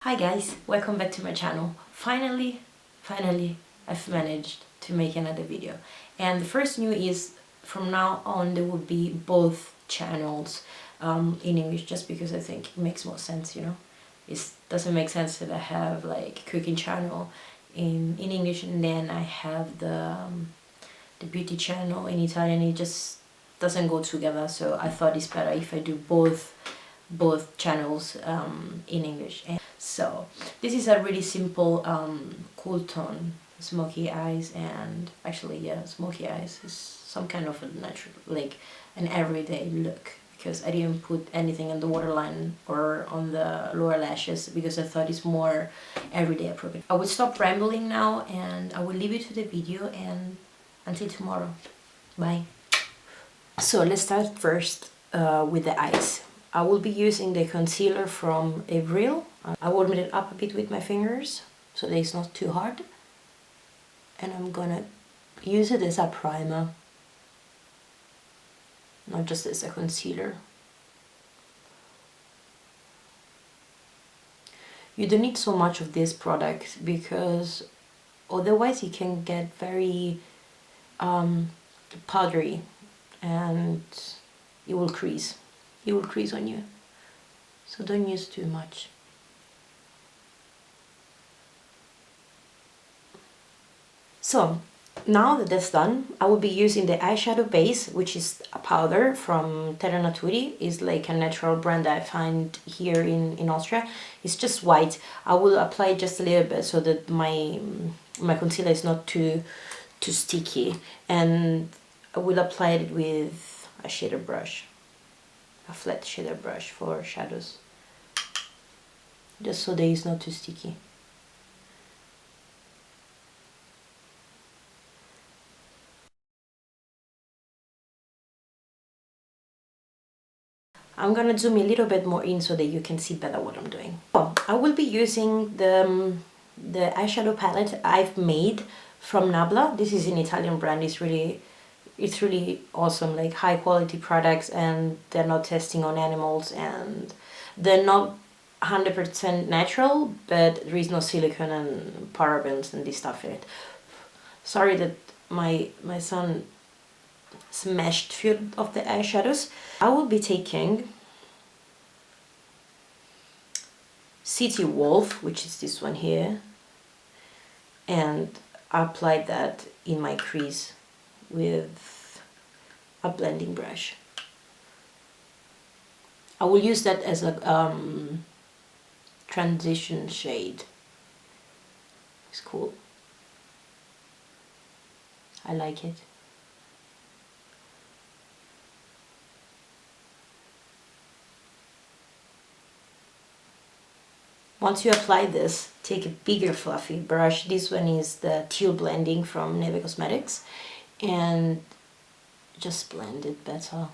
Hi guys, welcome back to my channel. Finally, I've managed to make another video. And the first news is from now on there will be both channels in English, just because I think it makes more sense, you know. It doesn't make sense that I have like cooking channel in English and then I have the beauty channel in Italian. It just doesn't go together, so I thought it's better if I do both channels in English. And so this is a really simple cool tone, smoky eyes, and actually yeah, smoky eyes is some kind of a natural, like an everyday look, because I didn't put anything on the waterline or on the lower lashes because I thought it's more everyday appropriate. I will stop rambling now and I will leave you to the video, and until tomorrow, bye. So let's start first with the eyes. I will be using the concealer from Avril. I warmed it up a bit with my fingers so that it's not too hard. And I'm gonna use it as a primer, not just as a concealer. You don't need so much of this product because otherwise it can get very powdery and it will crease. It will crease on you. So don't use too much. So now that that's done, I will be using the eyeshadow base, which is a powder from Terra Naturi. It's like a natural brand that I find here in Austria. It's just white. I will apply just a little bit so that my concealer is not too sticky, and I will apply it with a shader brush, a flat shader brush for shadows, just so that it's not too sticky. I'm gonna zoom a little bit more in so that you can see better what I'm doing. So, I will be using the eyeshadow palette I've made from Nabla. This is an Italian brand. It's really awesome, like high quality products, and they're not testing on animals, and they're not 100% natural, but there is no silicone and parabens and this stuff in it. Sorry that my son smashed few of the eyeshadows. I will be taking City Wolf, which is this one here, and apply that in my crease with a blending brush. I will use that as a transition shade. It's cool. I like it. Once you apply this, take a bigger fluffy brush. This one is the Teal Blending from Neve Cosmetics, and just blend it better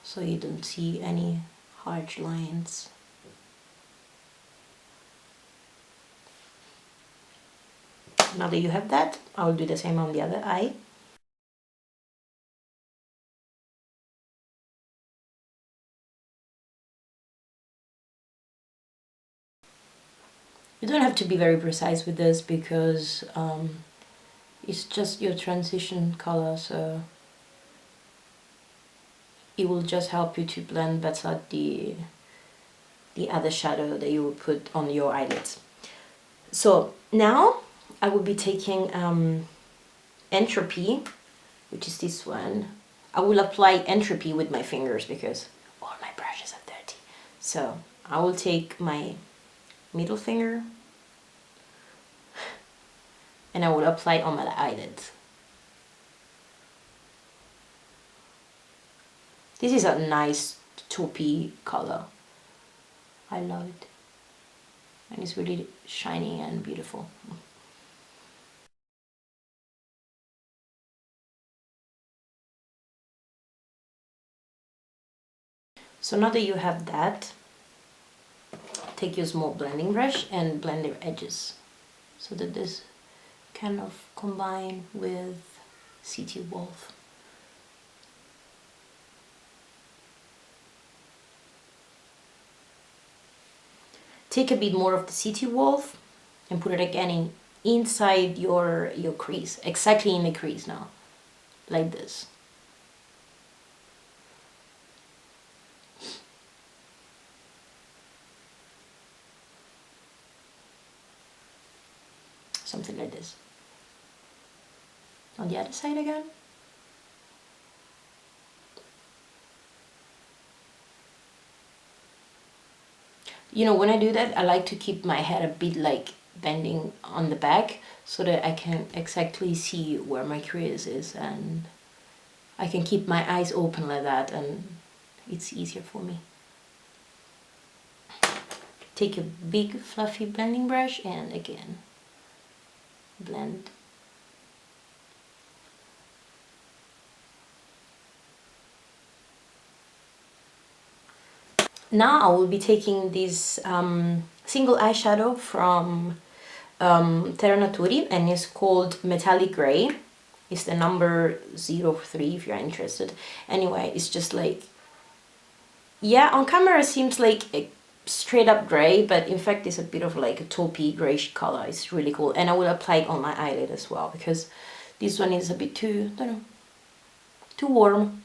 so you don't see any harsh lines. Now that you have that, I will do the same on the other eye. You don't have to be very precise with this because it's just your transition color, so it will just help you to blend better the other shadow that you will put on your eyelids. So now I will be taking Entropy, which is this one. I will apply Entropy with my fingers because all my brushes are dirty. So I will take my middle finger and I will apply on my eyelids. This is a nice taupey color. I love it. And it's really shiny and beautiful. So now that you have that, take your small blending brush and blend the edges so that this kind of combine with City Wolf. take a bit more of the City Wolf and put it again inside your crease, exactly in the crease now, like this. Something like this. On the other side again. You know, when I do that, I like to keep my head a bit like bending on the back so that I can exactly see where my crease is, and I can keep my eyes open like that, and it's easier for me. Take a big fluffy blending brush and again blend. Now I will be taking this single eyeshadow from Terra Naturi, and it's called Metallic Grey. It's the number 03 if you're interested. Anyway, it's just like, yeah, on camera it seems like a straight up grey, but in fact it's a bit of like a taupey greyish color. It's really cool, and I will apply it on my eyelid as well because this one is a bit too, I don't know, too warm.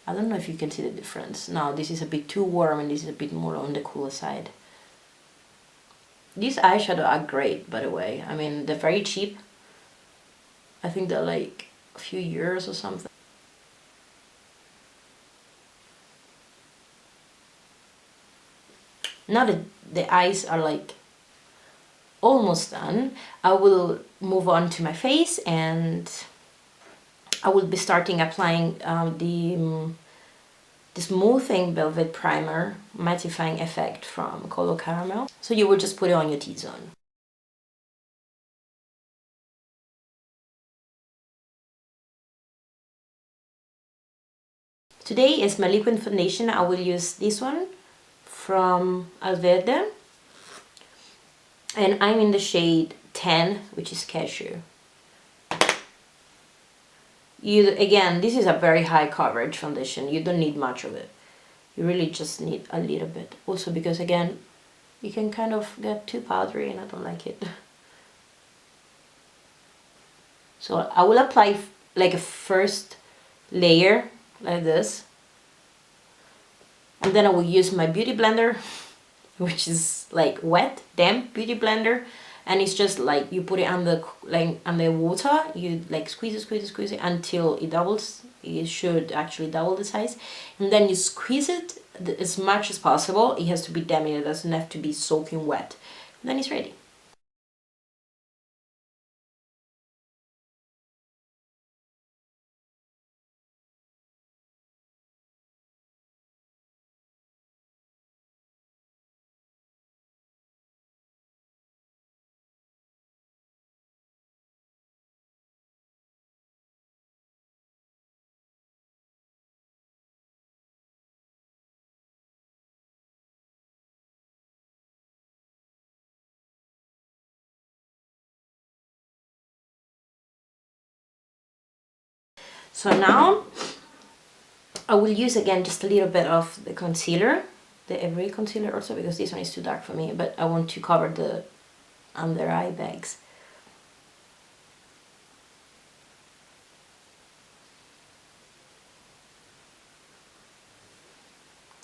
I don't know if you can see the difference. Now this is a bit too warm and this is a bit more on the cooler side. These eyeshadow are great, by the way. I mean, they're very cheap. I think they're like a few euros or something. Now that the eyes are like almost done, I will move on to my face, and I will be starting applying the smoothing velvet primer mattifying effect from Color Caramel. So you will just put it on your T-zone. Today is my liquid foundation. I will use this one from Alverde, and I'm in the shade 10, which is Cashew. Again, this is a very high coverage foundation. You don't need much of it. You really just need a little bit. Also because, again, you can kind of get too powdery and I don't like it. So I will apply like a first layer like this, and then I will use my beauty blender, which is like wet, damp beauty blender, and it's just like you put it under water, you like squeeze it until it doubles. It should actually double the size, and then you squeeze it as much as possible. It has to be damp, it doesn't have to be soaking wet, and then it's ready. So now I will use again just a little bit of the concealer, the Every concealer also, because this one is too dark for me, but I want to cover the under eye bags.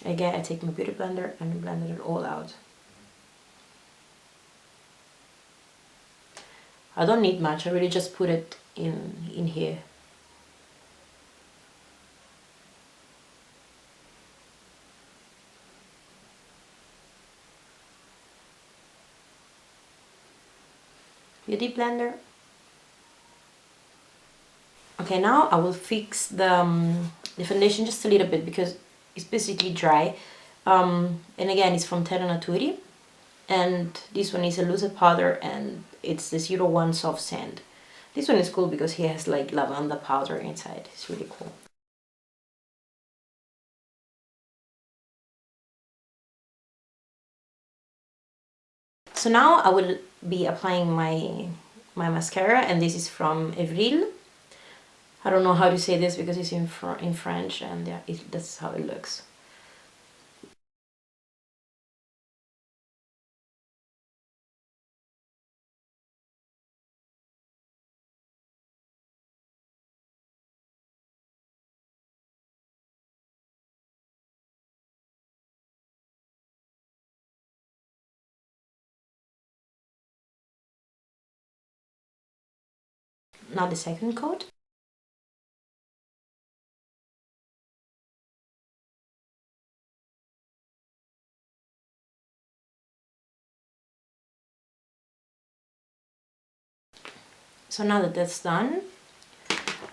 Again, I take my beauty blender and blend it all out. I don't need much, I really just put it in here. Beauty blender. Okay, now I will fix the foundation just a little bit because it's basically dry. And again, it's from Terra Naturi, and this one is a lucid powder, and it's the 01 soft sand. This one is cool because he has like lavender powder inside. It's really cool. So now I will be applying my mascara, and this is from Evril. I don't know how to say this because it's in French, and yeah, that's how it looks. Now the second coat. So now that that's done,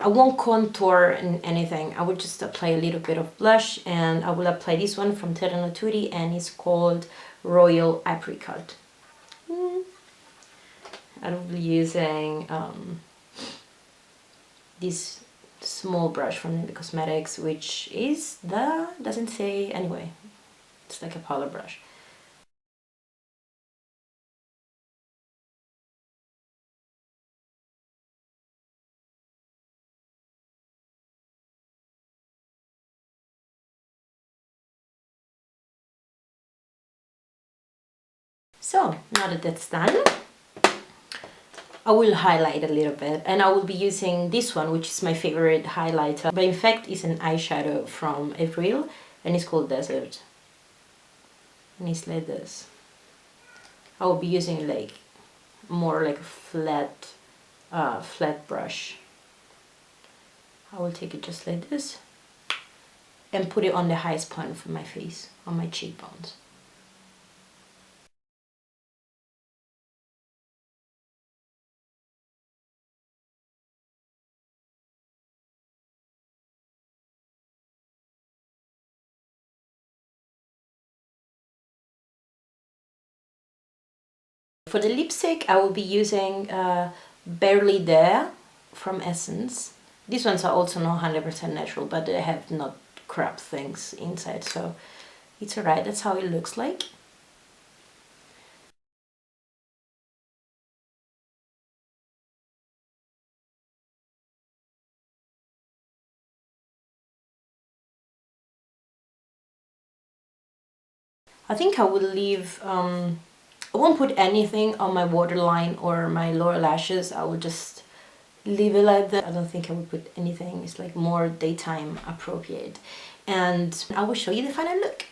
I won't contour anything. I will just apply a little bit of blush, and I will apply this one from Terra Naturi, and it's called Royal Apricot. I will be using this small brush from the Cosmetics, which is doesn't say anyway. It's like a powder brush. So now that that's done, I will highlight a little bit, and I will be using this one, which is my favorite highlighter, but in fact it's an eyeshadow from April, and it's called Desert, and it's like this. I will be using like more like a flat brush. I will take it just like this and put it on the highest point of my face, on my cheekbones. For the lipstick, I will be using Barely There from Essence. These ones are also not 100% natural, but they have not crap things inside, so it's alright. That's how it looks like. I think I will leave, I won't put anything on my waterline or my lower lashes. I will just leave it like that. I don't think I would put anything. It's like more daytime appropriate. And I will show you the final look.